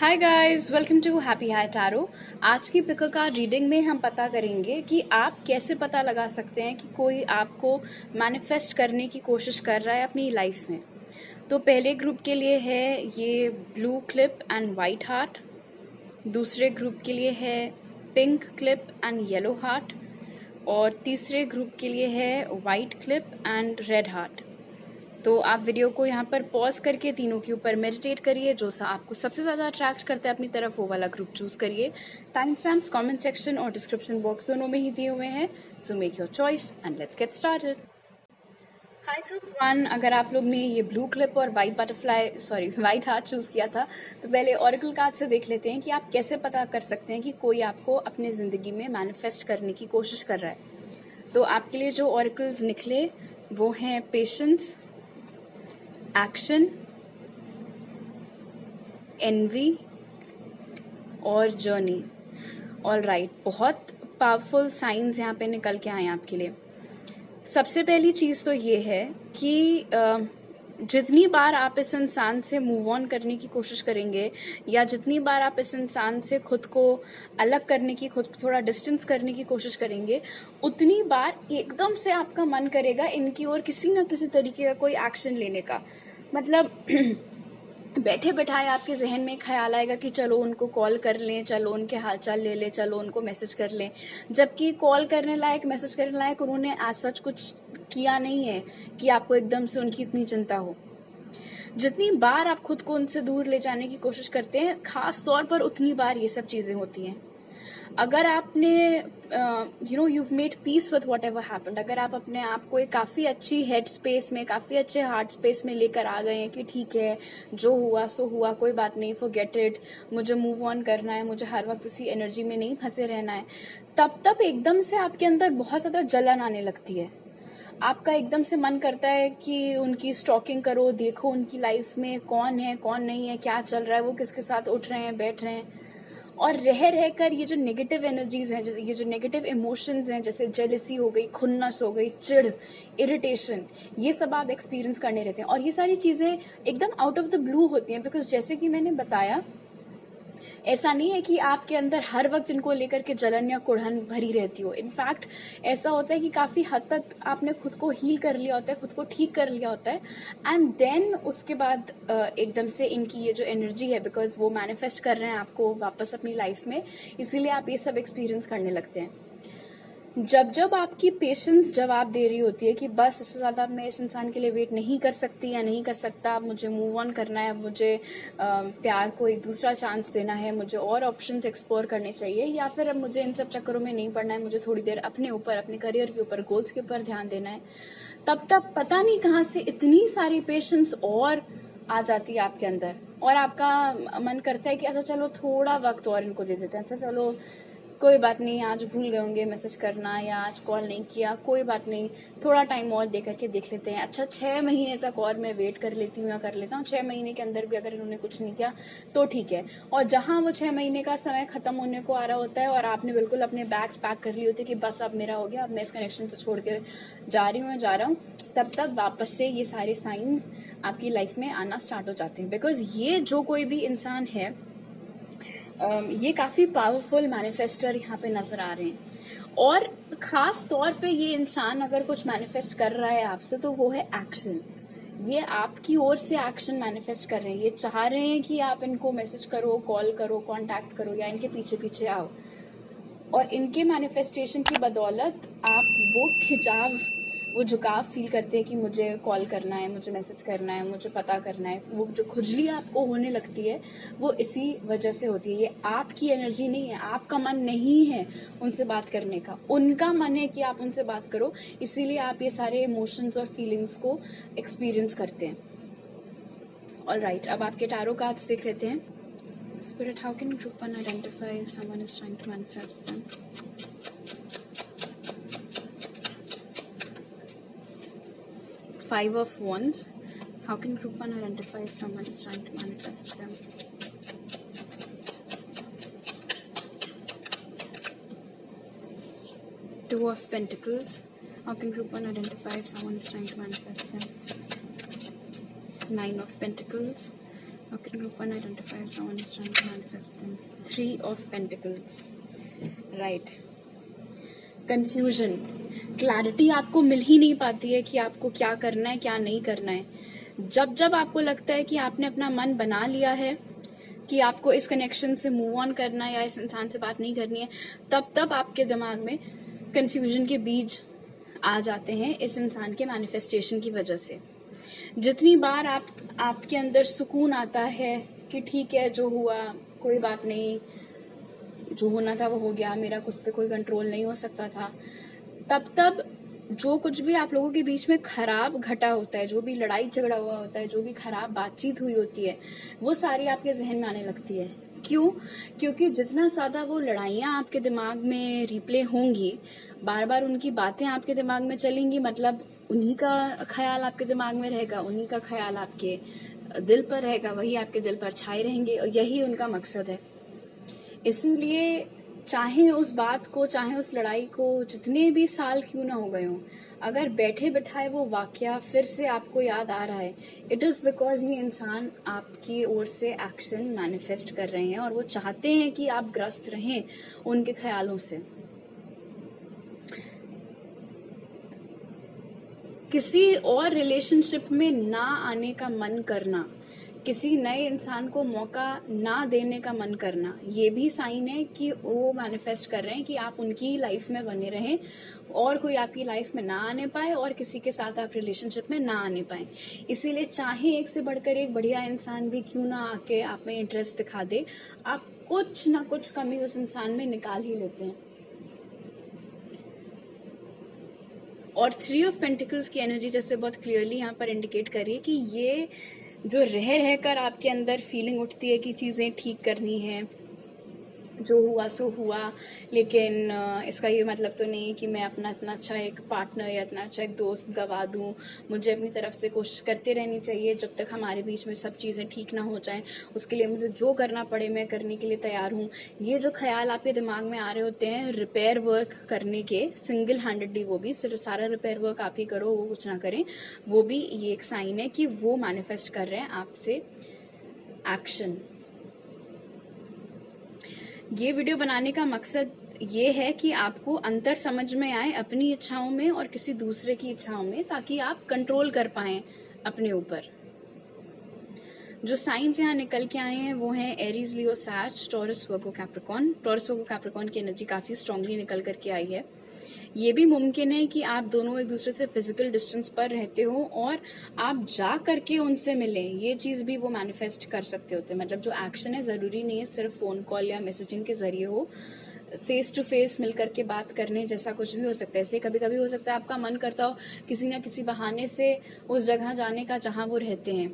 Hi guys, welcome to happy high tarot. आज की pick card reading में हम पता करेंगे कि आप कैसे पता लगा सकते हैं कि कोई आपको मैनिफेस्ट करने की कोशिश कर रहा है अपनी लाइफ में। तो पहले ग्रुप के लिए है ये blue clip and white heart, दूसरे ग्रुप के लिए है pink clip and yellow heart, और तीसरे ग्रुप के लिए है white clip and red heart. तो आप वीडियो को यहाँ पर पॉज करके तीनों के ऊपर मेडिटेट करिए। जो सा आपको सबसे ज़्यादा अट्रैक्ट करता है अपनी तरफ, वो वाला ग्रुप चूज करिए। टाइम स्टैम्प्स कमेंट सेक्शन और डिस्क्रिप्शन बॉक्स दोनों में ही दिए हुए हैं। So make your choice and let's get started. Hi group 1, अगर आप लोग ने ये ब्लू क्लिप और वाइट हार्ट चूज किया था, तो पहले ऑरेकल कार्ड से देख लेते हैं कि आप कैसे पता कर सकते हैं कि कोई आपको अपने ज़िंदगी में मैनिफेस्ट करने की कोशिश कर रहा है। तो आपके लिए जो ऑरेकल्स निकले वो हैं पेशेंस, एक्शन, एनवी और जर्नी। ऑल राइट, बहुत पावरफुल साइंस यहाँ पे निकल के आए हैं आपके लिए। सबसे पहली चीज़ तो ये है कि जितनी बार आप इस इंसान से मूव ऑन करने की कोशिश करेंगे, या जितनी बार आप इस इंसान से खुद को अलग करने की, खुद को थोड़ा डिस्टेंस करने की कोशिश करेंगे, उतनी बार एकदम से आपका मन करेगा इनकी ओर किसी ना किसी तरीके का कोई एक्शन लेने का। मतलब बैठे बैठाए आपके जहन में ख्याल आएगा कि चलो उनको कॉल कर लें, चलो उनके हालचाल ले लें, चलो उनको मैसेज कर लें, जबकि कॉल करने लायक, मैसेज करने लायक उन्होंने आज सच कुछ किया नहीं है कि आपको एकदम से उनकी इतनी चिंता हो। जितनी बार आप खुद को उनसे दूर ले जाने की कोशिश करते हैं, खास तौर पर उतनी बार ये सब चीज़ें होती हैं। अगर आपने you've made peace with whatever happened, अगर आप अपने आप को एक काफ़ी अच्छी हेड स्पेस में, काफ़ी अच्छे हार्ट स्पेस में लेकर आ गए हैं कि ठीक है, जो हुआ सो हुआ, कोई बात नहीं, फॉरगेट इट, मुझे मूव ऑन करना है, मुझे हर वक्त उसी एनर्जी में नहीं फंसे रहना है, तब एकदम से आपके अंदर बहुत ज़्यादा जलन आने लगती है। आपका एकदम से मन करता है कि उनकी स्टॉकिंग करो, देखो उनकी लाइफ में कौन है, कौन नहीं है, क्या चल रहा है, वो किसके साथ उठ रहे हैं, बैठ रहे हैं। और रह कर ये जो नेगेटिव एनर्जीज हैं, ये जो नेगेटिव इमोशंस हैं, जैसे जेलसी हो गई, खुन्नस हो गई, चिढ़, इरिटेशन, ये सब आप एक्सपीरियंस करने रहते हैं। और ये सारी चीज़ें एकदम आउट ऑफ द ब्लू होती हैं, बिकॉज जैसे कि मैंने बताया, ऐसा नहीं है कि आपके अंदर हर वक्त इनको लेकर के जलन या कुढ़न भरी रहती हो। इनफैक्ट ऐसा होता है कि काफ़ी हद तक आपने खुद को हील कर लिया होता है, खुद को ठीक कर लिया होता है, एंड देन उसके बाद एकदम से इनकी ये जो एनर्जी है, बिकॉज वो मैनिफेस्ट कर रहे हैं आपको वापस अपनी लाइफ में, इसीलिए आप ये सब एक्सपीरियंस करने लगते हैं। जब आपकी पेशेंस जवाब दे रही होती है कि बस इससे ज़्यादा मैं इस इंसान के लिए वेट नहीं कर सकती या नहीं कर सकता, अब मुझे मूव ऑन करना है, मुझे प्यार को एक दूसरा चांस देना है, मुझे और ऑप्शंस एक्सप्लोर करने चाहिए, या फिर अब मुझे इन सब चक्करों में नहीं पड़ना है, मुझे थोड़ी देर अपने ऊपर, अपने करियर के ऊपर, गोल्स के ऊपर ध्यान देना है, तब पता नहीं कहाँ से इतनी सारी पेशेंस और आ जाती है आपके अंदर, और आपका मन करता है कि अच्छा चलो थोड़ा वक्त और इनको दे देते हैं, अच्छा चलो कोई बात नहीं, आज भूल गए होंगे मैसेज करना, या आज कॉल नहीं किया, कोई बात नहीं, थोड़ा टाइम और दे करके देख लेते हैं, अच्छा 6 महीने तक और मैं वेट कर लेती हूँ या कर लेता हूँ, 6 महीने के अंदर भी अगर इन्होंने कुछ नहीं किया तो ठीक है। और जहाँ वो 6 महीने का समय खत्म होने को आ रहा होता है और आपने बिल्कुल अपने बैग्स पैक कर लिए होते कि बस अब मेरा हो गया, अब मैं इस कनेक्शन से छोड़ के जा रहा हूँ, तब वापस से ये सारे साइंस आपकी लाइफ में आना स्टार्ट हो जाते हैं। बिकॉज ये जो कोई भी इंसान है, ये काफ़ी पावरफुल मैनिफेस्टर यहाँ पे नज़र आ रहे हैं। और ख़ास तौर पे ये इंसान अगर कुछ मैनिफेस्ट कर रहा है आपसे, तो वो है एक्शन। ये आपकी ओर से एक्शन मैनिफेस्ट कर रहे हैं, ये चाह रहे हैं कि आप इनको मैसेज करो, कॉल करो, कांटेक्ट करो, या इनके पीछे पीछे आओ। और इनके मैनिफेस्टेशन की बदौलत आप वो खिंचाव, वो झुकाव फील करते हैं कि मुझे कॉल करना है, मुझे मैसेज करना है, मुझे पता करना है, वो जो खुजली आपको होने लगती है वो इसी वजह से होती है। ये आपकी एनर्जी नहीं है, आपका मन नहीं है उनसे बात करने का, उनका मन है कि आप उनसे बात करो, इसीलिए आप ये सारे इमोशंस और फीलिंग्स को एक्सपीरियंस करते हैं। ऑल राइट, अब आपके टैरो कार्ड्स देख लेते हैं। Spirit, how can group 1 identify if someone is trying to manifest them? Five of Wands. How can group 1 identify if someone is trying to manifest them? Two of Pentacles. How can group 1 identify if someone is trying to manifest them? Nine of Pentacles. Okay, group 1 identifies someone is trying to manifest them. 3 of Pentacles. Right. Confusion, clarity आपको मिल ही नहीं पाती है कि आपको क्या करना है क्या नहीं करना है. जब जब आपको लगता है कि आपने अपना मन बना लिया है कि आपको इस कनेक्शन से मूव ऑन करना है या इस इंसान से बात नहीं करनी है, तब तब आपके दिमाग में कंफ्यूजन के बीज आ जाते हैं इस इंसान के मैनिफेस्टेशन की वजह से. जितनी बार आपके अंदर सुकून आता है कि ठीक है जो हुआ कोई बात नहीं, जो होना था वो हो गया, मेरा कुछ पे कोई कंट्रोल नहीं हो सकता था, तब जो कुछ भी आप लोगों के बीच में खराब घटा होता है, जो भी लड़ाई झगड़ा हुआ होता है, जो भी खराब बातचीत हुई होती है, वो सारी आपके जहन में आने लगती है. क्यों? क्योंकि जितना ज़्यादा वो लड़ाइयाँ आपके दिमाग में रिप्ले होंगी, बार बार उनकी बातें आपके दिमाग में चलेंगी, मतलब उन्हीं का ख्याल आपके दिमाग में रहेगा, उन्हीं का ख्याल आपके दिल पर रहेगा, वही आपके दिल पर छाए रहेंगे, और यही उनका मकसद है. इसीलिए चाहे उस बात को, चाहे उस लड़ाई को जितने भी साल क्यों ना हो गए हों, अगर बैठे बैठाए वो वाकया फिर से आपको याद आ रहा है, इट इज़ बिकॉज ये इंसान आपकी ओर से एक्शन मैनिफेस्ट कर रहे हैं और वो चाहते हैं कि आप ग्रस्त रहें उनके ख्यालों से. किसी और रिलेशनशिप में ना आने का मन करना, किसी नए इंसान को मौका ना देने का मन करना, ये भी साइन है कि वो मैनिफेस्ट कर रहे हैं कि आप उनकी लाइफ में बने रहें और कोई आपकी लाइफ में ना आने पाए और किसी के साथ आप रिलेशनशिप में ना आने पाए. इसीलिए चाहे एक से बढ़कर एक बढ़िया इंसान भी क्यों ना आके आप में इंटरेस्ट दिखा दे, आप कुछ ना कुछ कमी उस इंसान में निकाल ही लेते हैं. और 3 ऑफ पेंटिकल्स की एनर्जी जैसे बहुत क्लियरली यहाँ पर इंडिकेट कर रही है कि ये जो रह कर आपके अंदर फीलिंग उठती है कि चीज़ें ठीक करनी है, जो हुआ सो हुआ, लेकिन इसका ये मतलब तो नहीं कि मैं अपना इतना अच्छा एक पार्टनर या इतना अच्छा एक दोस्त गवा दूँ. मुझे अपनी तरफ से कोशिश करते रहनी चाहिए जब तक हमारे बीच में सब चीज़ें ठीक ना हो जाएं. उसके लिए मुझे जो करना पड़े मैं करने के लिए तैयार हूँ. ये जो ख्याल आपके दिमाग में आ रहे होते हैं रिपेयर वर्क करने के, सिंगल हैंडेडली, वो भी सिर्फ सारा रिपेयर वर्क आप ही करो, वो कुछ ना करें, वो भी ये एक साइन है कि वो मैनिफेस्ट कर रहे हैं आपसे एक्शन. ये वीडियो बनाने का मकसद ये है कि आपको अंतर समझ में आए अपनी इच्छाओं में और किसी दूसरे की इच्छाओं में, ताकि आप कंट्रोल कर पाएं अपने ऊपर. जो साइंस यहाँ निकल के आए हैं वो हैं एरीज, लियो, सैज, टॉरस, वर्गो, कैप्रिकॉर्न. टॉरस, वर्गो, कैप्रिकॉर्न की एनर्जी काफ़ी स्ट्रांगली निकल करके आई है. ये भी मुमकिन है कि आप दोनों एक दूसरे से फिजिकल डिस्टेंस पर रहते हो और आप जा करके उनसे मिलें. ये चीज़ भी वो मैनिफेस्ट कर सकते होते हैं. मतलब जो एक्शन है ज़रूरी नहीं है सिर्फ फ़ोन कॉल या मैसेजिंग के ज़रिए हो, फेस टू फेस मिल करके बात करने जैसा कुछ भी हो सकता है. इसलिए कभी कभी हो सकता है आपका मन करता हो किसी ना किसी बहाने से उस जगह जाने का जहाँ वो रहते हैं.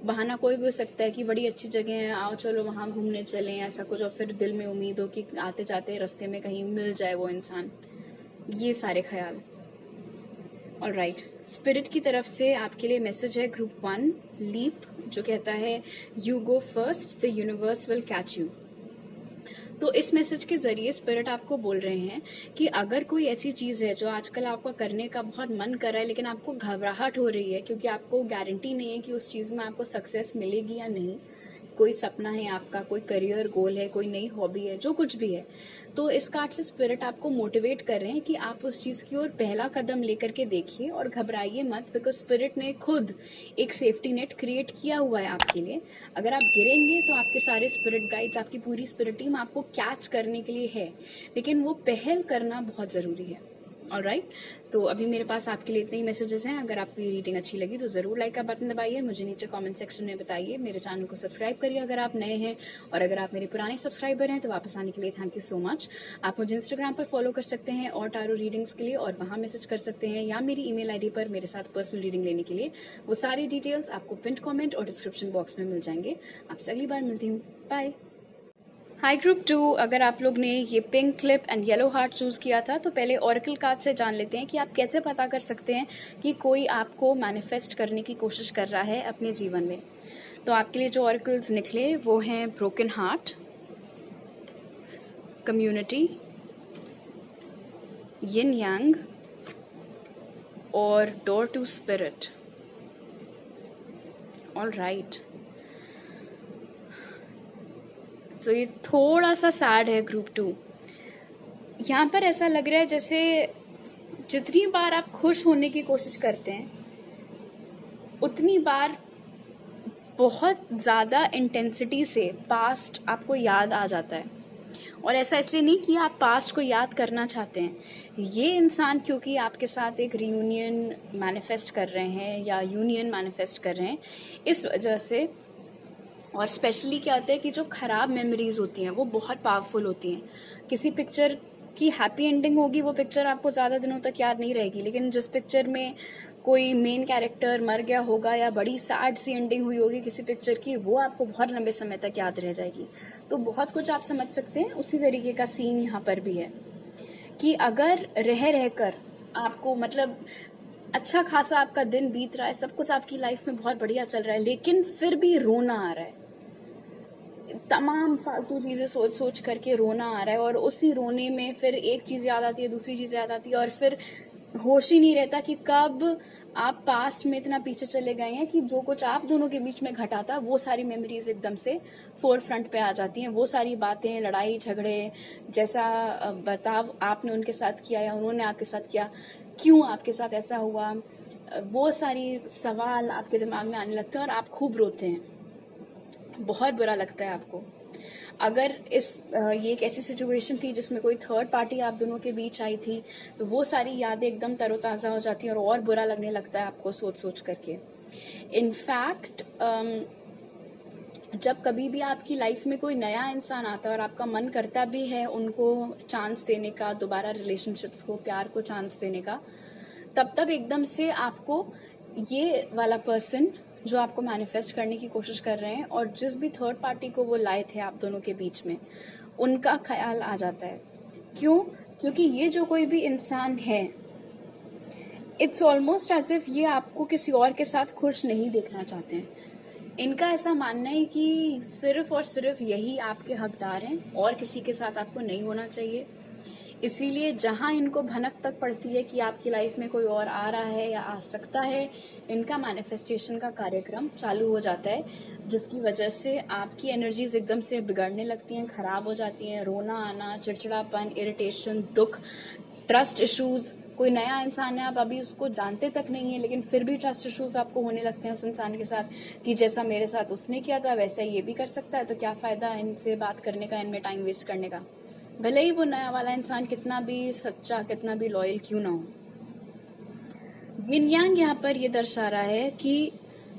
बहाना कोई भी हो सकता है कि बड़ी अच्छी जगह है, आओ चलो वहाँ घूमने चलें, ऐसा कुछ, और फिर दिल में उम्मीद हो कि आते जाते रास्ते में कहीं मिल जाए वो इंसान. ये सारे ख्याल. ऑलराइट, स्पिरिट की तरफ से आपके लिए मैसेज है ग्रुप 1 लीप, जो कहता है you go first, the universe will catch you. तो इस मैसेज के जरिए स्पिरिट आपको बोल रहे हैं कि अगर कोई ऐसी चीज़ है जो आजकल आपका करने का बहुत मन कर रहा है लेकिन आपको घबराहट हो रही है क्योंकि आपको गारंटी नहीं है कि उस चीज़ में आपको सक्सेस मिलेगी या नहीं, कोई सपना है आपका, कोई करियर गोल है, कोई नई हॉबी है, जो कुछ भी है, तो इस कार्ड से स्पिरिट आपको मोटिवेट कर रहे हैं कि आप उस चीज़ की ओर पहला कदम लेकर के देखिए और घबराइए मत, बिकॉज स्पिरिट ने खुद एक सेफ्टी नेट क्रिएट किया हुआ है आपके लिए. अगर आप गिरेंगे तो आपके सारे स्पिरिट गाइड्स, आपकी पूरी स्पिरिट टीम आपको कैच करने के लिए है, लेकिन वो पहल करना बहुत ज़रूरी है. ऑलराइट, तो अभी मेरे पास आपके लिए इतने ही मैसेजेस हैं. अगर आपको ये रीडिंग अच्छी लगी तो ज़रूर लाइक का बटन दबाइए, मुझे नीचे कमेंट सेक्शन में बताइए, मेरे चैनल को सब्सक्राइब करिए अगर आप नए हैं, और अगर आप मेरे पुराने सब्सक्राइबर हैं तो वापस आने के लिए थैंक यू सो मच. आप मुझे इंस्टाग्राम पर फॉलो कर सकते हैं और टारो रीडिंग्स के लिए, और वहाँ मैसेज कर सकते हैं, या मेरी ईमेल आईडी पर मेरे साथ पर्सनल रीडिंग लेने के लिए. वो सारी डिटेल्स आपको पिन कमेंट और डिस्क्रिप्शन बॉक्स में मिल जाएंगे. आपसे अगली बार मिलती हूँ. बाय. हाई ग्रुप 2, अगर आप लोग ने ये pink clip and yellow heart choose किया था तो पहले ऑरेकल कार्ड से जान लेते हैं कि आप कैसे पता कर सकते हैं कि कोई आपको मैनिफेस्ट करने की कोशिश कर रहा है अपने जीवन में. तो आपके लिए जो ऑरेकल्स निकले वो हैं broken heart, community, yin yang और door to spirit. All right, तो ये थोड़ा सा सैड है ग्रुप 2। यहाँ पर ऐसा लग रहा है जैसे जितनी बार आप खुश होने की कोशिश करते हैं उतनी बार बहुत ज़्यादा इंटेंसिटी से पास्ट आपको याद आ जाता है। और ऐसा इसलिए नहीं कि आप पास्ट को याद करना चाहते हैं, ये इंसान क्योंकि आपके साथ एक रियूनियन मैनिफेस्ट कर रहे हैं या यूनियन मैनिफेस्ट कर रहे हैं, इस वजह से। और स्पेशली क्या होता है कि जो ख़राब मेमोरीज होती हैं वो बहुत पावरफुल होती हैं। किसी पिक्चर की हैप्पी एंडिंग होगी, वो पिक्चर आपको ज़्यादा दिनों तक याद नहीं रहेगी, लेकिन जिस पिक्चर में कोई मेन कैरेक्टर मर गया होगा या बड़ी सैड सी एंडिंग हुई होगी किसी पिक्चर की, वो आपको बहुत लंबे समय तक याद रह जाएगी। तो बहुत कुछ आप समझ सकते हैं। उसी तरीके का सीन यहाँ पर भी है कि अगर रह कर आपको मतलब अच्छा खासा आपका दिन बीत रहा है, सब कुछ आपकी लाइफ में बहुत बढ़िया चल रहा है, लेकिन फिर भी रोना आ रहा है, तमाम फालतू चीज़ें सोच सोच करके रोना आ रहा है, और उसी रोने में फिर एक चीज़ याद आती है, दूसरी चीज़ याद आती है, और फिर होश ही नहीं रहता कि कब आप पास्ट में इतना पीछे चले गए हैं कि जो कुछ आप दोनों के बीच में घटा था वो सारी मेमोरीज एकदम से फोर फ्रंट पे आ जाती हैं। वो सारी बातें, लड़ाई झगड़े, जैसा बर्ताव आपने उनके साथ किया या उन्होंने आपके साथ किया, क्यों आपके साथ ऐसा हुआ, वो सारी सवाल आपके दिमाग में आने लगते हैं और आप खूब रोते हैं, बहुत बुरा लगता है आपको। अगर ये एक ऐसी सिचुएशन थी जिसमें कोई थर्ड पार्टी आप दोनों के बीच आई थी, तो वो सारी यादें एकदम तरोताज़ा हो जाती हैं और बुरा लगने लगता है आपको सोच सोच करके। इनफैक्ट जब कभी भी आपकी लाइफ में कोई नया इंसान आता है और आपका मन करता भी है उनको चांस देने का, दोबारा रिलेशनशिप्स को, प्यार को चांस देने का, तब एकदम से आपको ये वाला पर्सन जो आपको मैनिफेस्ट करने की कोशिश कर रहे हैं और जिस भी थर्ड पार्टी को वो लाए थे आप दोनों के बीच में, उनका ख्याल आ जाता है। क्यों? क्योंकि ये जो कोई भी इंसान है, इट्स ऑलमोस्ट एज इफ ये आपको किसी और के साथ खुश नहीं देखना चाहते हैं। इनका ऐसा मानना है कि सिर्फ और सिर्फ यही आपके हकदार हैं और किसी के साथ आपको नहीं होना चाहिए। इसीलिए जहाँ इनको भनक तक पड़ती है कि आपकी लाइफ में कोई और आ रहा है या आ सकता है, इनका मैनिफेस्टेशन का कार्यक्रम चालू हो जाता है, जिसकी वजह से आपकी एनर्जीज एकदम से बिगड़ने लगती हैं, ख़राब हो जाती हैं, रोना आना, चिड़चिड़ापन, इरिटेशन, दुख, ट्रस्ट इश्यूज़। कोई नया इंसान है, आप अभी उसको जानते तक नहीं है, लेकिन फिर भी ट्रस्ट इश्यूज़ आपको होने लगते हैं उस इंसान के साथ कि जैसा मेरे साथ उसने किया था वैसा ये भी कर सकता है, तो क्या फ़ायदा इनसे बात करने का, इनमें टाइम वेस्ट करने का, भले ही वो नया वाला इंसान कितना भी सच्चा, कितना भी लॉयल क्यों ना हो। यिन यांग यहाँ पर ये दर्शा रहा है कि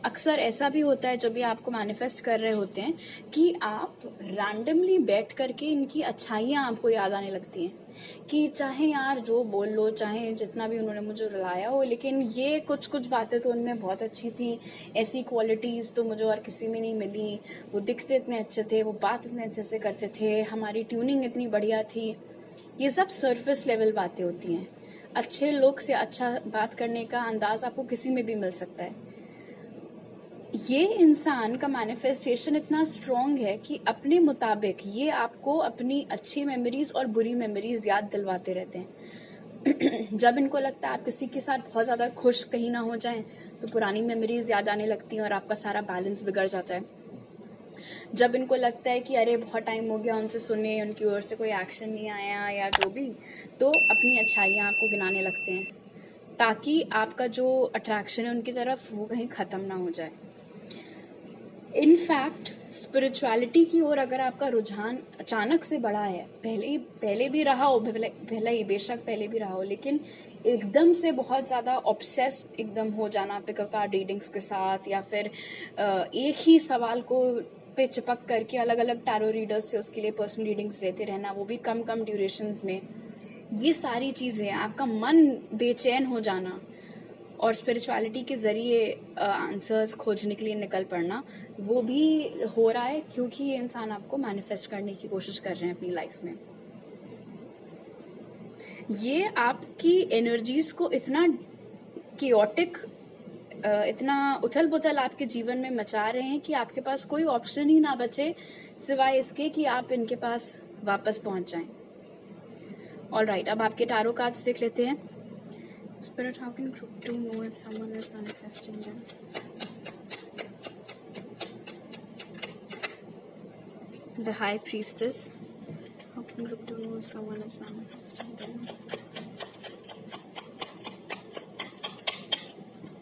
अक्सर ऐसा भी होता है जब भी आपको मैनिफेस्ट कर रहे होते हैं कि आप रैंडमली बैठ करके इनकी अच्छाइयाँ आपको याद आने लगती हैं कि चाहे यार जो बोल लो, चाहे जितना भी उन्होंने मुझे रुलाया हो, लेकिन ये कुछ कुछ बातें तो उनमें बहुत अच्छी थी, ऐसी क्वालिटीज़ तो मुझे और किसी में नहीं मिली, वो दिखते इतने अच्छे थे, वो बात इतने अच्छे से करते थे, हमारी ट्यूनिंग इतनी बढ़िया थी। ये सब सरफेस लेवल बातें होती हैं। अच्छे लोग से अच्छा बात करने का अंदाज आपको किसी में भी मिल सकता है। ये इंसान का मैनिफेस्टेशन इतना स्ट्रॉन्ग है कि अपने मुताबिक ये आपको अपनी अच्छी मेमोरीज और बुरी मेमोरीज याद दिलवाते रहते हैं। जब इनको लगता है आप किसी के साथ बहुत ज़्यादा खुश कहीं ना हो जाएं, तो पुरानी मेमोरीज याद आने लगती हैं और आपका सारा बैलेंस बिगड़ जाता है। जब इनको लगता है कि अरे बहुत टाइम हो गया उनसे सुने, उनकी ओर से कोई एक्शन नहीं आया या जो भी, तो अपनी अच्छाइयाँ आपको गिनाने लगते हैं ताकि आपका जो अट्रैक्शन है उनकी तरफ वो कहीं ख़त्म ना हो जाए। इनफैक्ट स्पिरिचुअलिटी की ओर अगर आपका रुझान अचानक से बढ़ा है, पहले भी रहा हो, पहले ही बेशक पहले भी रहा हो, लेकिन एकदम से बहुत ज़्यादा ऑब्सेस्ड एकदम हो जाना पिकअप कार्ड रीडिंग्स के साथ, या फिर एक ही सवाल को पे चिपक करके अलग अलग टैरो रीडर्स से उसके लिए पर्सनल रीडिंग्स लेते रहना, वो भी कम कम ड्यूरेशंस में, ये सारी चीज़ें, आपका मन बेचैन हो जाना और स्पिरिचुअलिटी के ज़रिए आंसर्स खोजने के लिए निकल पड़ना, वो भी हो रहा है क्योंकि ये इंसान आपको मैनिफेस्ट करने की कोशिश कर रहे हैं अपनी लाइफ में। ये आपकी एनर्जीज को इतना कियोटिक, इतना उथल पुथल आपके जीवन में मचा रहे हैं कि आपके पास कोई ऑप्शन ही ना बचे सिवाय इसके कि आप इनके पास वापस पहुंच जाएं। ऑलराइट, अब आपके टैरो कार्ड्स देख लेते हैं। Spirit, how can group 2 know if someone is manifesting them? The High Priestess. How can group 2 know someone is manifesting them?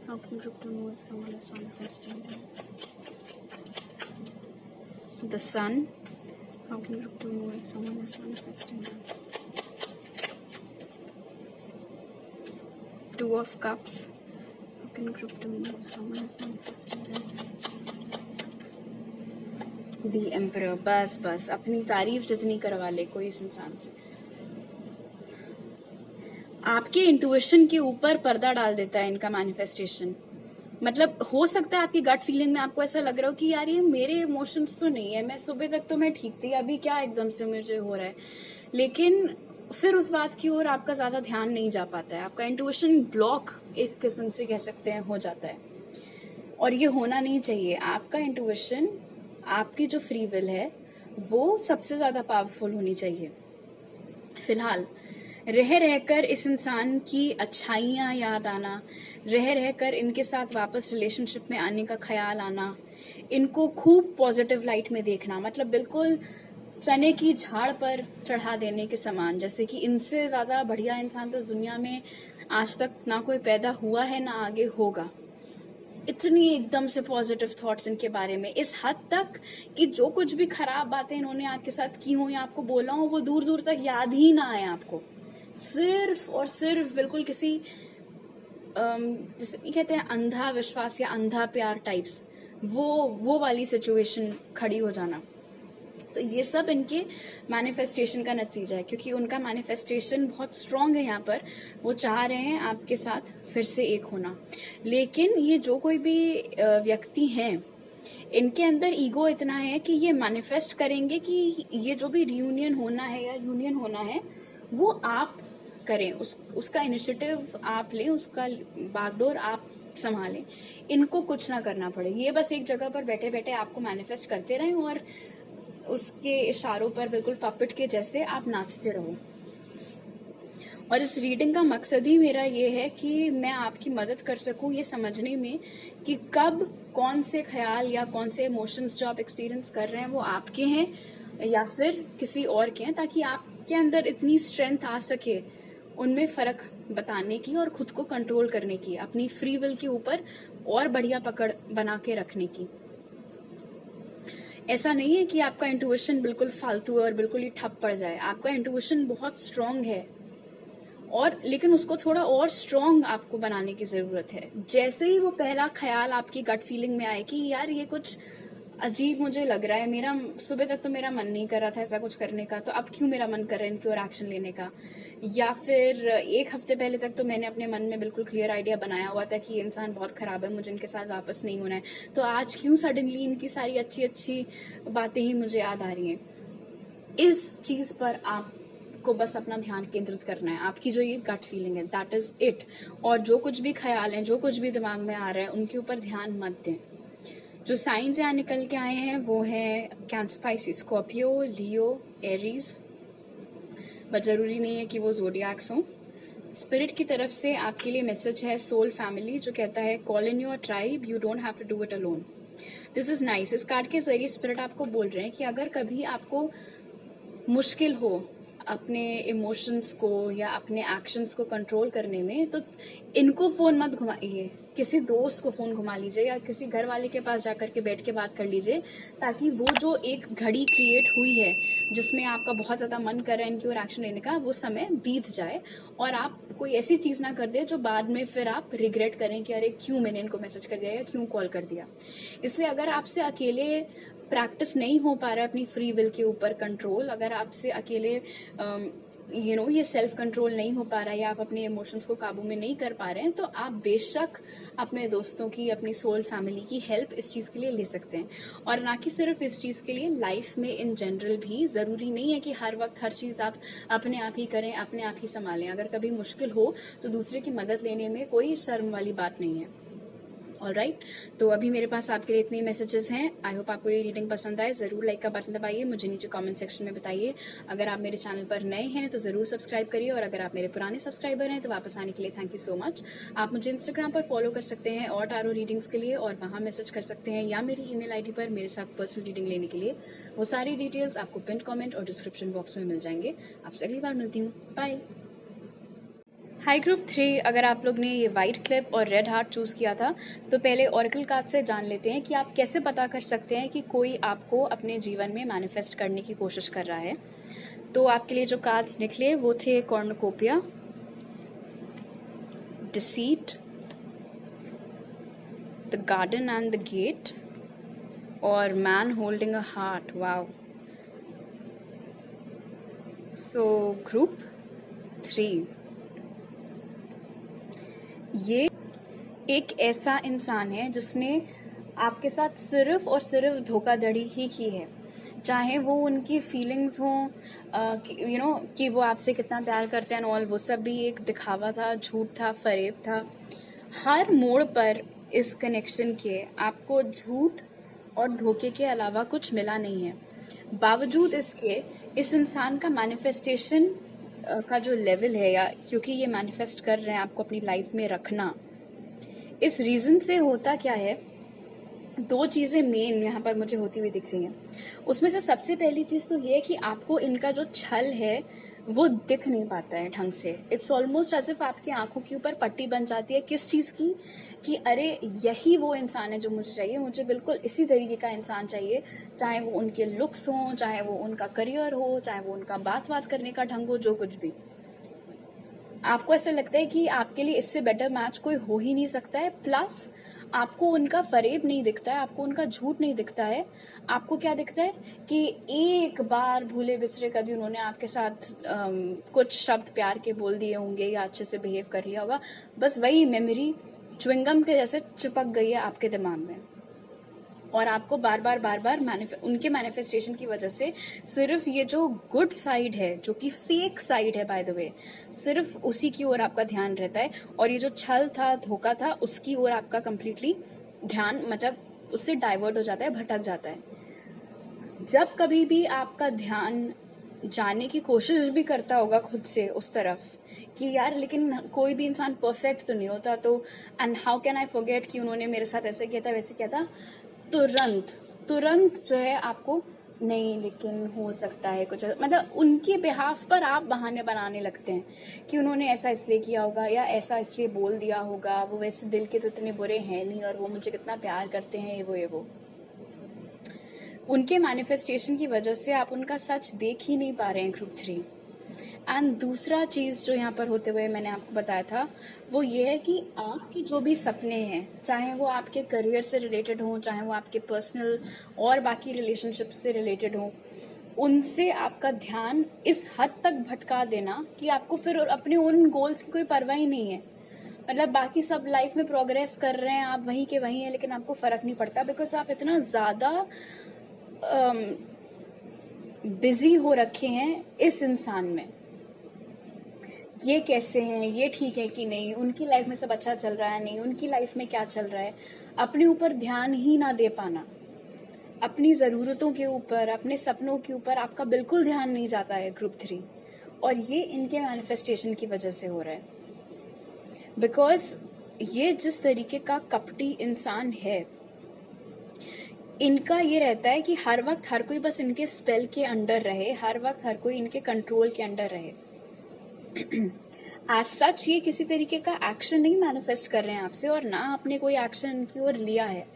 How can group 2 know if someone is manifesting them? The Sun. How can group 2 know if someone is manifesting them? Two of Cups. How can group 2 know if someone is manifesting them? The emperor. बस अपनी तारीफ जितनी करवा ले कोई इस इंसान से. आपके इंट्यूशन के ऊपर पर्दा डाल देता है इनका मैनिफेस्टेशन. मतलब हो सकता है आपकी गट फीलिंग में आपको ऐसा लग रहा हो कि यार ये मेरे इमोशंस तो नहीं है, मैं सुबह तक तो मैं ठीक थी, अभी क्या एकदम से मुझे हो रहा है. लेकिन फिर उस बात की ओर आपका ज्यादा ध्यान नहीं जा पाता है. आपका इंट्यूशन ब्लॉक एक किस्म से कह सकते हैं हो जाता है, और ये होना नहीं चाहिए. आपका इंट्यूशन, आपकी जो फ्री विल है वो सबसे ज्यादा पावरफुल होनी चाहिए. फिलहाल रह रहकर इस इंसान की अच्छाइयाँ याद आना, रह रहकर इनके साथ वापस रिलेशनशिप में आने का ख्याल आना, इनको खूब पॉजिटिव लाइट में देखना, मतलब बिल्कुल चने की झाड़ पर चढ़ा देने के समान. जैसे कि इनसे ज्यादा बढ़िया इंसान तो इस दुनिया में आज तक ना कोई पैदा हुआ है ना आगे होगा. इतनी एकदम से पॉजिटिव थॉट्स इनके बारे में, इस हद तक कि जो कुछ भी खराब बातें इन्होंने आपके साथ की हो या आपको बोला हो वो दूर दूर तक याद ही ना आए आपको. सिर्फ और सिर्फ बिल्कुल किसी जिसे कहते हैं अंधा विश्वास या अंधा प्यार टाइप्स, वो वाली सिचुएशन खड़ी हो जाना. तो ये सब इनके मैनिफेस्टेशन का नतीजा है, क्योंकि उनका मैनिफेस्टेशन बहुत स्ट्रांग है. यहाँ पर वो चाह रहे हैं आपके साथ फिर से एक होना. लेकिन ये जो कोई भी व्यक्ति हैं, इनके अंदर ईगो इतना है कि ये मैनिफेस्ट करेंगे कि ये जो भी रियूनियन होना है या यूनियन होना है वो आप करें, उसका इनिशिएटिव आप लें, उसका बागडोर आप संभालें, इनको कुछ ना करना पड़े. ये बस एक जगह पर बैठे बैठे आपको मैनिफेस्ट करते रहें और उसके इशारों पर बिल्कुल पपेट के जैसे आप नाचते रहो. और इस रीडिंग का मकसद ही मेरा ये है कि मैं आपकी मदद कर सकूं ये समझने में कि कब कौन से ख्याल या कौन से इमोशंस जो आप एक्सपीरियंस कर रहे हैं वो आपके हैं या फिर किसी और के हैं, ताकि आपके अंदर इतनी स्ट्रेंथ आ सके उनमें फर्क बताने की और खुद को कंट्रोल करने की, अपनी फ्री विल के ऊपर और बढ़िया पकड़ बना के रखने की. ऐसा नहीं है कि आपका इंट्यूशन बिल्कुल फालतू है और बिल्कुल ही ठप पड़ जाए. आपका इंट्यूशन बहुत स्ट्रांग है, और लेकिन उसको थोड़ा और स्ट्रांग आपको बनाने की जरूरत है. जैसे ही वो पहला ख्याल आपकी गट फीलिंग में आए कि यार ये कुछ अजीब मुझे लग रहा है, मेरा सुबह तक तो मेरा मन नहीं कर रहा था ऐसा कुछ करने का, तो अब क्यों मेरा मन कर रहा है इनकी ओर एक्शन लेने का. या फिर एक हफ्ते पहले तक तो मैंने अपने मन में बिल्कुल क्लियर आइडिया बनाया हुआ था कि ये इंसान बहुत खराब है, मुझे इनके साथ वापस नहीं होना है, तो आज क्यों सडनली इनकी सारी अच्छी अच्छी बातें ही मुझे याद आ रही हैं. इस चीज पर आपको बस अपना ध्यान केंद्रित करना है. आपकी जो ये गट फीलिंग है, दैट इज इट. और जो कुछ भी ख्याल है, जो कुछ भी दिमाग में आ रहा है, उनके ऊपर ध्यान मत दें. जो साइंस यहाँ निकल के आए हैं वो है cancer, spicy, Scorpio, Leo, Aries, but जरूरी नहीं है कि वो ज़ोडिएक्स हों. स्पिरिट की तरफ से आपके लिए मैसेज है सोल फैमिली, जो कहता है call in your tribe, you don't have to do it alone. This is nice. इस कार्ड के जरिए स्पिरिट आपको बोल रहे हैं कि अगर कभी आपको मुश्किल हो अपने इमोशंस को या अपने एक्शंस को कंट्रोल करने में, तो इनको फोन मत घुमाइए, किसी दोस्त को फोन घुमा लीजिए या किसी घर वाले के पास जाकर के बैठ के बात कर लीजिए, ताकि वो जो एक घड़ी क्रिएट हुई है जिसमें आपका बहुत ज्यादा मन कर रहा है इनकी ओर एक्शन लेने का, वो समय बीत जाए और आप कोई ऐसी चीज ना कर दे जो बाद में फिर आप रिग्रेट करें कि अरे क्यों मैंने इनको मैसेज कर दिया या क्यों कॉल कर दिया. इसलिए अगर आपसे अकेले प्रैक्टिस नहीं हो पा रहा है अपनी फ्री विल के ऊपर कंट्रोल, अगर आपसे अकेले ये सेल्फ कंट्रोल नहीं हो पा रहा है या आप अपने इमोशंस को काबू में नहीं कर पा रहे हैं, तो आप बेशक अपने दोस्तों की, अपनी सोल फैमिली की हेल्प इस चीज के लिए ले सकते हैं. और ना कि सिर्फ इस चीज के लिए, लाइफ में इन जनरल भी जरूरी नहीं है कि हर वक्त हर चीज आप अपने आप ही करें, अपने आप ही संभालें. अगर कभी मुश्किल हो तो दूसरे की मदद लेने में कोई शर्म वाली बात नहीं है. ऑलराइट, तो अभी मेरे पास आपके लिए इतने मैसेजेस हैं। आई होप आपको ये रीडिंग पसंद आए। ज़रूर लाइक का बटन दबाइए, मुझे नीचे कमेंट सेक्शन में बताइए। अगर आप मेरे चैनल पर नए हैं तो ज़रूर सब्सक्राइब करिए, और अगर आप मेरे पुराने सब्सक्राइबर हैं तो वापस आने के लिए थैंक यू सो मच। आप मुझे इंस्टाग्राम पर फॉलो कर सकते हैं और टारो रीडिंग्स के लिए, और वहाँ मैसेज कर सकते हैं, या मेरी ईमेल आईडी पर मेरे साथ पर्सनल रीडिंग लेने के लिए। वो सारी डिटेल्स आपको पिन कमेंट और डिस्क्रिप्शन बॉक्स में मिल जाएंगे। आपसे अगली बार मिलती हूँ, बाय। हाई ग्रुप 3, अगर आप लोग ने ये वाइट क्लिप और रेड हार्ट चूज़ किया था तो पहले ऑरेकल कार्ड से जान लेते हैं कि आप कैसे पता कर सकते हैं कि कोई आपको अपने जीवन में मैनिफेस्ट करने की कोशिश कर रहा है। तो आपके लिए जो कार्ड्स निकले वो थे cornucopia, deceit, the garden and the gate, और man holding a heart. Wow. So group 3, ये एक ऐसा इंसान है जिसने आपके साथ सिर्फ और सिर्फ धोखाधड़ी ही की है। चाहे वो उनकी फीलिंग्स हों, कि वो आपसे कितना प्यार करते हैं ऑल, वो सब भी एक दिखावा था, झूठ था, फरेब था। हर मोड़ पर इस कनेक्शन के आपको झूठ और धोखे के अलावा कुछ मिला नहीं है। बावजूद इसके इस इंसान का मैनिफेस्टेशन का जो लेवल है, या क्योंकि ये मैनिफेस्ट कर रहे हैं आपको अपनी लाइफ में रखना, इस रीजन से होता क्या है, दो चीजें मेन यहाँ पर मुझे होती हुई दिख रही हैं। उसमें से सबसे पहली चीज तो ये है कि आपको इनका जो छल है वो दिख नहीं पाता है ढंग से। इट्स ऑलमोस्ट एज इफ आपकी आंखों के ऊपर पट्टी बन जाती है। किस चीज की? कि अरे यही वो इंसान है जो मुझे चाहिए, मुझे बिल्कुल इसी तरीके का इंसान चाहिए। चाहे वो उनके लुक्स हों, चाहे वो उनका करियर हो, चाहे वो उनका बात करने का ढंग हो, जो कुछ भी। आपको ऐसा लगता है कि आपके लिए इससे बेटर मैच कोई हो ही नहीं सकता है। प्लस आपको उनका फरेब नहीं दिखता है, आपको उनका झूठ नहीं दिखता है। आपको क्या दिखता है कि एक बार भूले बिसरे कभी उन्होंने आपके साथ कुछ शब्द प्यार के बोल दिए होंगे, या अच्छे से बिहेव कर लिया होगा। बस वही मेमोरी च्युइंगम के जैसे चिपक गई है आपके दिमाग में, और आपको बार बार उनके मैनिफेस्टेशन की वजह से सिर्फ ये जो गुड साइड है, जो कि फेक साइड है बाय द वे, सिर्फ उसी की ओर आपका ध्यान रहता है। और ये जो छल था, धोखा था, उसकी ओर आपका कंप्लीटली ध्यान, मतलब उससे डाइवर्ट हो जाता है, भटक जाता है। जब कभी भी आपका ध्यान जाने की कोशिश भी करता होगा खुद से उस तरफ कि यार लेकिन कोई भी इंसान परफेक्ट तो नहीं होता, तो and how can I forget कि उन्होंने मेरे साथ ऐसे किया था, वैसे किया था, तुरंत जो है आपको, नहीं लेकिन हो सकता है कुछ, मतलब उनके बिहाफ पर आप बहाने बनाने लगते हैं कि उन्होंने ऐसा इसलिए किया होगा, या ऐसा इसलिए बोल दिया होगा, वो वैसे दिल के तो इतने बुरे हैं नहीं, और वो मुझे कितना प्यार करते हैं, ये वो। उनके मैनिफेस्टेशन की वजह से आप उनका सच देख ही नहीं पा रहे हैं ग्रुप 3। एंड दूसरा चीज़ जो यहाँ पर होते हुए मैंने आपको बताया था वो ये है कि आपके जो भी सपने हैं, चाहे वो आपके करियर से रिलेटेड हों, चाहे वो आपके पर्सनल और बाकी रिलेशनशिप से रिलेटेड हों, उनसे आपका ध्यान इस हद तक भटका देना कि आपको फिर अपने उन गोल्स की कोई परवाह ही नहीं है। मतलब बाकी सब लाइफ में प्रोग्रेस कर रहे हैं, आप वहीं के वहीं हैं, लेकिन आपको फर्क नहीं पड़ता, बिकॉज आप इतना ज़्यादा बिजी हो रखे हैं इस इंसान में। ये कैसे हैं, ये ठीक है कि नहीं, उनकी लाइफ में सब अच्छा चल रहा है, नहीं उनकी लाइफ में क्या चल रहा है, अपने ऊपर ध्यान ही ना दे पाना, अपनी ज़रूरतों के ऊपर, अपने सपनों के ऊपर आपका बिल्कुल ध्यान नहीं जाता है ग्रुप 3। और ये इनके मैनिफेस्टेशन की वजह से हो रहा है, बिकॉज ये जिस तरीके का कपटी इंसान है, इनका ये रहता है कि हर वक्त हर कोई बस इनके स्पेल के अंडर रहे, हर वक्त हर कोई इनके कंट्रोल के अंडर रहे। एज सच ये किसी तरीके का एक्शन नहीं मैनिफेस्ट कर रहे हैं आपसे, और ना आपने कोई एक्शन इनकी ओर लिया है।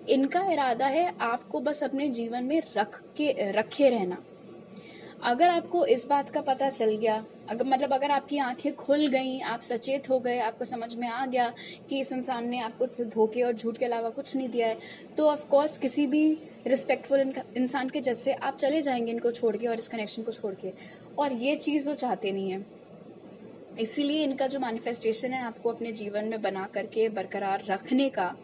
इनका इरादा है आपको बस अपने जीवन में रखे रहना। अगर आपको इस बात का पता चल गया, अगर आपकी आंखें खुल गई, आप सचेत हो गए, आपको समझ में आ गया कि इस इंसान ने आपको धोखे और झूठ के अलावा कुछ नहीं दिया है, तो ऑफ कोर्स किसी भी रिस्पेक्टफुल इंसान के जैसे आप चले जाएंगे इनको छोड़ के और इस कनेक्शन को छोड़ के। और ये चीज़ वो चाहते नहीं है, इसीलिए इनका जो मैनिफेस्टेशन है आपको अपने जीवन में बना करके बरकरार रखने का,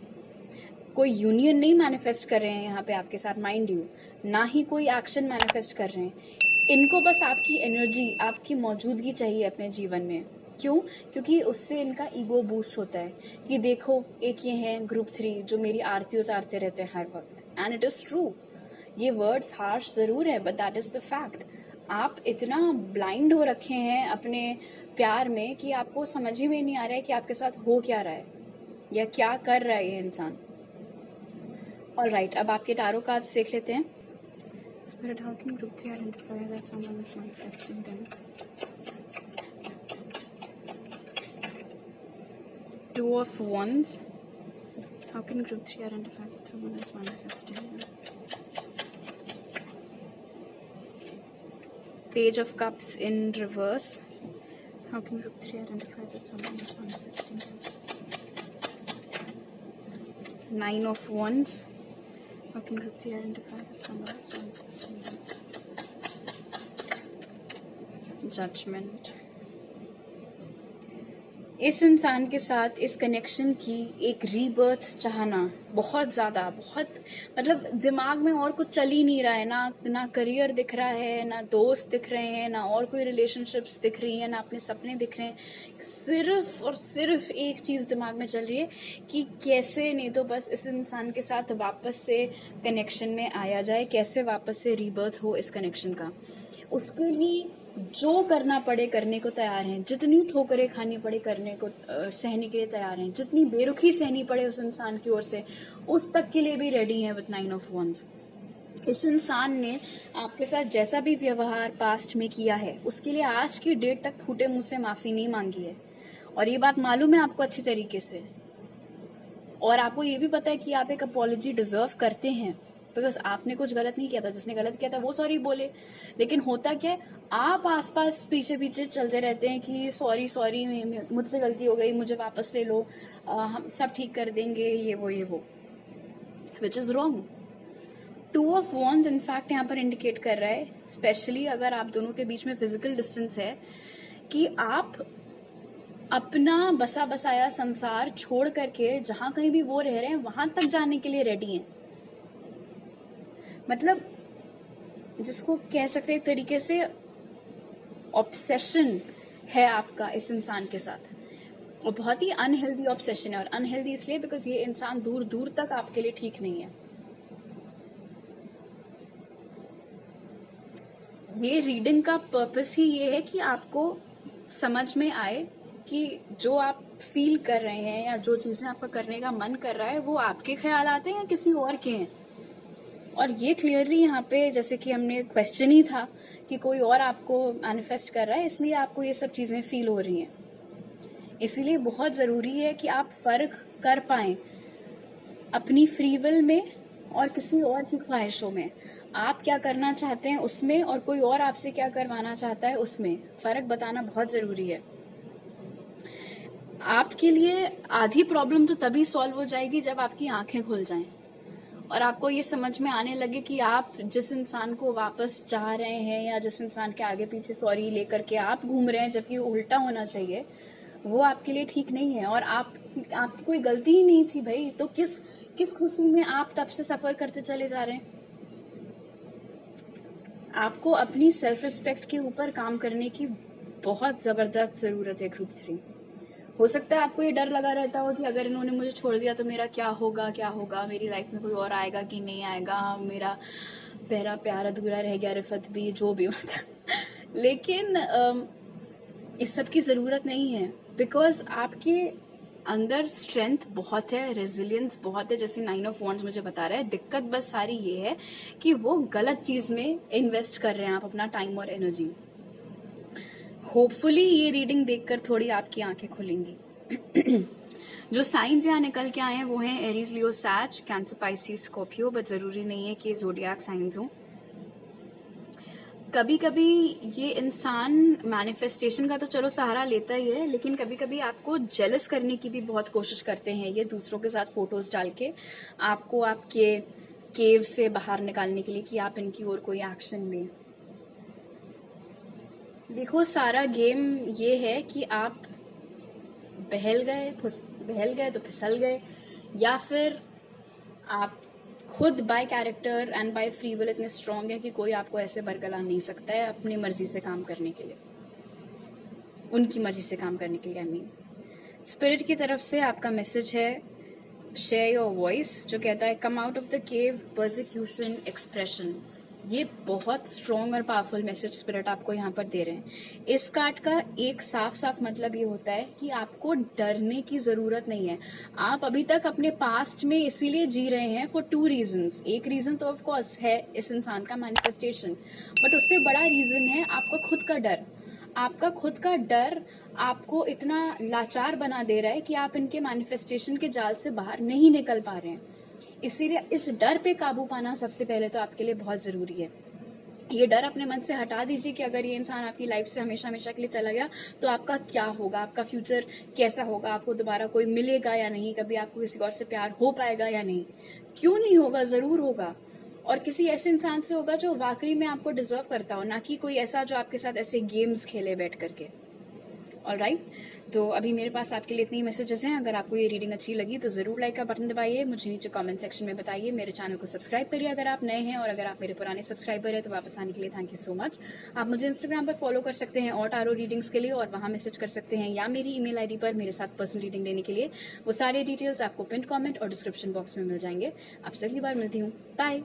कोई यूनियन नहीं मैनिफेस्ट कर रहे हैं यहाँ पे आपके साथ, माइंड यू, ना ही कोई एक्शन मैनिफेस्ट कर रहे हैं। इनको बस आपकी एनर्जी, आपकी मौजूदगी चाहिए अपने जीवन में। क्यों? क्योंकि उससे इनका ईगो बूस्ट होता है कि देखो एक ये है ग्रुप 3 जो मेरी आरती उतारते रहते हैं हर वक्त, एंड इट इज़ ट्रू। ये वर्ड्स हार्श ज़रूर है, but that is the fact. आप इतना ब्लाइंड हो रखे हैं अपने प्यार में कि आपको समझ ही में नहीं आ रहा है कि आपके साथ हो क्या रहा है या क्या कर रहा है ये इंसान। ऑलराइट, अब आपके टारो कार्ड्स देख लेते हैं। Spirit, how can group 3 identify that someone is manifesting them? Two of Wands. How can group 3 identify that someone is manifesting them? Page of Cups in reverse. How can group 3 identify that someone is manifesting them? Nine of Wands. How can group 3 identify that someone is manifesting them? Judgment. इस इंसान के साथ इस connection की एक rebirth चाहना बहुत ज़्यादा, बहुत मतलब दिमाग में और कुछ चल ही नहीं रहा है, ना करियर दिख रहा है, ना दोस्त दिख रहे हैं, ना और कोई रिलेशनशिप्स दिख रही हैं, ना अपने सपने दिख रहे हैं। सिर्फ और सिर्फ एक चीज़ दिमाग में चल रही है कि कैसे नहीं तो बस इस इंसान के साथ वापस से कनेक्शन में आया जाए, कैसे वापस से रीबर्थ हो इस कनेक्शन का। उसके लिए जो करना पड़े करने को तैयार हैं, जितनी ठोकरें खानी पड़े करने को सहने के लिए तैयार हैं, जितनी बेरुखी सहनी पड़े उस इंसान की ओर से उस तक के लिए भी रेडी हैं विद 9 ऑफ Wands। इस इंसान ने आपके साथ जैसा भी व्यवहार पास्ट में किया है उसके लिए आज की डेट तक फूटे मुंह से माफ़ी नहीं मांगी है, और ये बात मालूम है आपको अच्छी तरीके से, और आपको ये भी पता है कि आप एक अपॉलॉजी डिजर्व करते हैं, बिकॉज आपने कुछ गलत नहीं किया था, जिसने गलत किया था वो सॉरी बोले। लेकिन होता क्या है, आप आसपास पीछे पीछे चलते रहते हैं कि सॉरी सॉरी मुझसे गलती हो गई, मुझे वापस ले लो, हम सब ठीक कर देंगे, ये वो, which is wrong. 2 of Wands in fact यहाँ पर इंडिकेट कर रहा है, स्पेशली अगर आप दोनों के बीच में फिजिकल डिस्टेंस है, कि आप अपना बसा बसाया संसार छोड़ करके जहां कहीं भी वो रह रहे हैं वहां तक जाने के लिए रेडी हैं। मतलब जिसको कह सकते हैं एक तरीके से ऑब्सेशन है आपका इस इंसान के साथ, और बहुत ही अनहेल्दी ऑब्सेशन है। और अनहेल्दी इसलिए बिकॉज ये इंसान दूर दूर तक आपके लिए ठीक नहीं है। ये रीडिंग का पर्पस ही ये है कि आपको समझ में आए कि जो आप फील कर रहे हैं या जो चीजें आपका करने का मन कर रहा है वो आपके ख्याल आते हैं या किसी और के हैं। और ये क्लियरली यहाँ पे जैसे कि हमने क्वेश्चन ही था कि कोई और आपको मैनिफेस्ट कर रहा है, इसलिए आपको ये सब चीजें फील हो रही हैं। इसीलिए बहुत जरूरी है कि आप फर्क कर पाएं अपनी फ्री विल में और किसी और की ख्वाहिशों में। आप क्या करना चाहते हैं उसमें और कोई और आपसे क्या करवाना चाहता है उसमें फर्क बताना बहुत जरूरी है। आपके लिए आधी प्रॉब्लम तो तभी सॉल्व हो जाएगी जब आपकी आंखें खुल जाएं और आपको ये समझ में आने लगे कि आप जिस इंसान को वापस चाह रहे हैं या जिस इंसान के आगे पीछे सॉरी लेकर के आप घूम रहे हैं जबकि उल्टा होना चाहिए, वो आपके लिए ठीक नहीं है। और आपकी कोई गलती ही नहीं थी भाई, तो किस खुशी में आप तब से सफर करते चले जा रहे हैं। आपको अपनी सेल्फ रिस्पेक्ट के ऊपर काम करने की बहुत जबरदस्त जरूरत है ग्रुप 3। हो सकता है आपको ये डर लगा रहता हो कि अगर इन्होंने मुझे छोड़ दिया तो मेरा क्या होगा, मेरी लाइफ में कोई और आएगा कि नहीं आएगा, मेरा पहला प्यार अधूरा रह गया, रिफत भी, जो भी मतलब। लेकिन इस सब की ज़रूरत नहीं है, बिकॉज आपके अंदर स्ट्रेंथ बहुत है, रेजिलियंस बहुत है, जैसे 9 ऑफ Wands मुझे बता रहा है। दिक्कत बस सारी ये है कि वो गलत चीज़ में इन्वेस्ट कर रहे हैं आप अपना टाइम और एनर्जी। होपफुली ये रीडिंग देखकर थोड़ी आपकी आंखें खुलेंगी। जो साइंस यहाँ निकल के आए हैं वो हैं एरीज, लियो, सैज, कैंसर, पाइसिस, स्कॉर्पियो, बट जरूरी नहीं है कि ज़ोडिएक साइंस हो। कभी कभी ये इंसान मैनिफेस्टेशन का तो चलो सहारा लेता ही है, लेकिन कभी कभी आपको जेलस करने की भी बहुत कोशिश करते हैं ये, दूसरों के साथ फोटोज डाल के आपको आपके केव से बाहर निकालने के लिए कि आप इनकी ओर कोई एक्शन लें। देखो सारा गेम ये है कि आप बहल गए तो फिसल गए, या फिर आप खुद by character and by free will इतने स्ट्रांग है कि कोई आपको ऐसे बरगला नहीं सकता है अपनी मर्जी से काम करने के लिए। उनकी मर्जी से काम करने के लिए। आई मीन स्पिरिट की तरफ से आपका मैसेज है शेयर योर वॉइस, जो कहता है come out of the cave, persecution, expression. ये बहुत स्ट्रॉन्ग और पावरफुल मैसेज स्पिरिट आपको यहाँ पर दे रहे हैं। इस कार्ड का एक साफ साफ मतलब ये होता है कि आपको डरने की जरूरत नहीं है। आप अभी तक अपने पास्ट में इसीलिए जी रहे हैं फॉर 2 रीजंस। एक रीजन तो ऑफ कोर्स है इस इंसान का मैनिफेस्टेशन, बट उससे बड़ा रीजन है आपका खुद का डर। आपका खुद का डर आपको इतना लाचार बना दे रहा है कि आप इनके मैनिफेस्टेशन के जाल से बाहर नहीं निकल पा रहे हैं। इसीलिए इस डर पे काबू पाना सबसे पहले तो आपके लिए बहुत जरूरी है। ये डर अपने मन से हटा दीजिए कि अगर ये इंसान आपकी लाइफ से हमेशा हमेशा के लिए चला गया तो आपका क्या होगा, आपका फ्यूचर कैसा होगा, आपको दोबारा कोई मिलेगा या नहीं, कभी आपको किसी और से प्यार हो पाएगा या नहीं। क्यों नहीं होगा, जरूर होगा, और किसी ऐसे इंसान से होगा जो वाकई में आपको डिजर्व करता हो, ना कि कोई ऐसा जो आपके साथ ऐसे गेम्स खेले बैठ करके। ऑलराइट, तो अभी मेरे पास आपके लिए इतने ही मैसेजेस हैं। अगर आपको ये रीडिंग अच्छी लगी तो जरूर लाइक का बटन दबाइए, मुझे नीचे कमेंट सेक्शन में बताइए, मेरे चैनल को सब्सक्राइब करिए अगर आप नए हैं, और अगर आप मेरे पुराने सब्सक्राइबर हैं तो वापस आने के लिए थैंक यू सो मच। आप मुझे इंस्टाग्राम पर फॉलो कर सकते हैं और टारो रीडिंग्स के लिए, और वहां मैसेज कर सकते हैं, या मेरी ईमेल आईडी पर मेरे साथ पर्सनल रीडिंग लेने के लिए। वो सारे डिटेल्स आपको पिन कमेंट और डिस्क्रिप्शन बॉक्स में मिल जाएंगे। आपसे अगली बार मिलती हूँ, बाय।